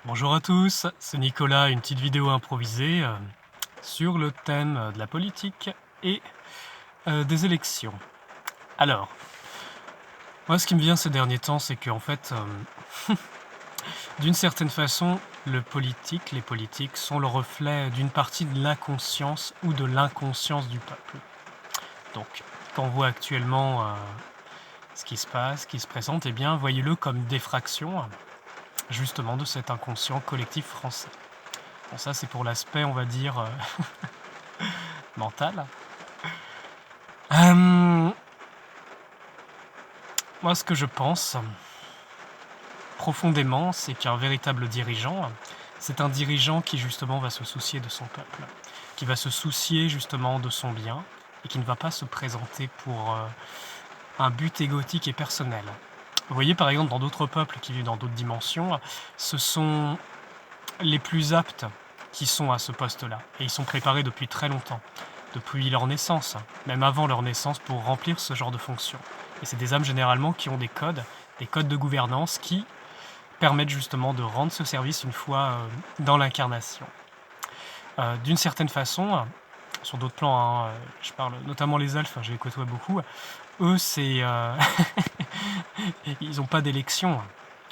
Bonjour à tous, c'est Nicolas, une petite vidéo improvisée sur le thème de la politique et des élections. Alors, moi ce qui me vient ces derniers temps, c'est qu'en fait, d'une certaine façon, les politiques sont le reflet d'une partie de l'inconscience ou de l'inconscience du peuple. Donc, quand on voit actuellement ce qui se passe, ce qui se présente, eh bien, voyez-le comme défraction justement de cet inconscient collectif français. Bon, ça c'est pour l'aspect, on va dire, mental. Moi, ce que je pense profondément, c'est qu'un véritable dirigeant, c'est un dirigeant qui justement va se soucier de son peuple, qui va se soucier justement de son bien et qui ne va pas se présenter pour un but égotique et personnel. Vous voyez par exemple dans d'autres peuples qui vivent dans d'autres dimensions, ce sont les plus aptes qui sont à ce poste-là et ils sont préparés depuis très longtemps, depuis leur naissance, même avant leur naissance, pour remplir ce genre de fonction. Et c'est des âmes généralement qui ont des codes de gouvernance qui permettent justement de rendre ce service une fois dans l'incarnation. D'une certaine façon, sur d'autres plans, je parle notamment les elfes, je les côtoie beaucoup, eux c'est... ils n'ont pas d'élection.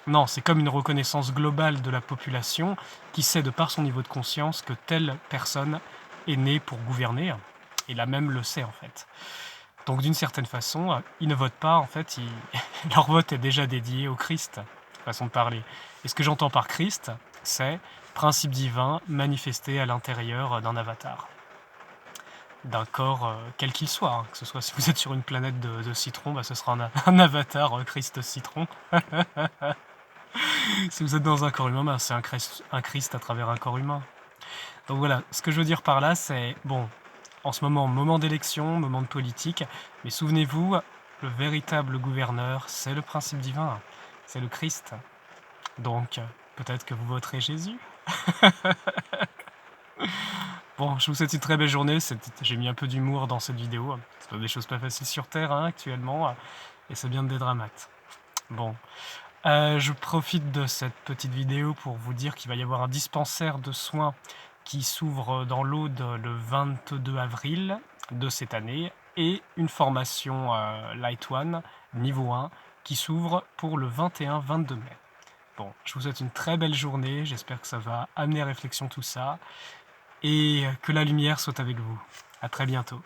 Non, c'est comme une reconnaissance globale de la population qui sait de par son niveau de conscience que telle personne est née pour gouverner, et la même le sait en fait. Donc d'une certaine façon, ils ne votent pas, en fait, leur vote est déjà dédié au Christ, façon de parler. Et ce que j'entends par Christ, c'est principe divin manifesté à l'intérieur d'un avatar, d'un corps quel qu'il soit, hein. Que ce soit si vous êtes sur une planète de citron, bah, ce sera un avatar Christ citron. Si vous êtes dans un corps humain, bah, c'est un Christ à travers un corps humain. Donc voilà, ce que je veux dire par là, c'est, bon, en ce moment d'élection, moment de politique, mais souvenez-vous, le véritable gouverneur, c'est le principe divin, c'est le Christ. Donc, peut-être que vous voterez Jésus. Bon, je vous souhaite une très belle journée, j'ai mis un peu d'humour dans cette vidéo, c'est des choses pas faciles sur Terre actuellement, et c'est bien de dédramate. Bon, je profite de cette petite vidéo pour vous dire qu'il va y avoir un dispensaire de soins qui s'ouvre dans l'Aude le 22 avril de cette année et une formation Light One niveau 1 qui s'ouvre pour le 21-22 mai. Bon, je vous souhaite une très belle journée, j'espère que ça va amener à réflexion tout ça et que la lumière soit avec vous. À très bientôt.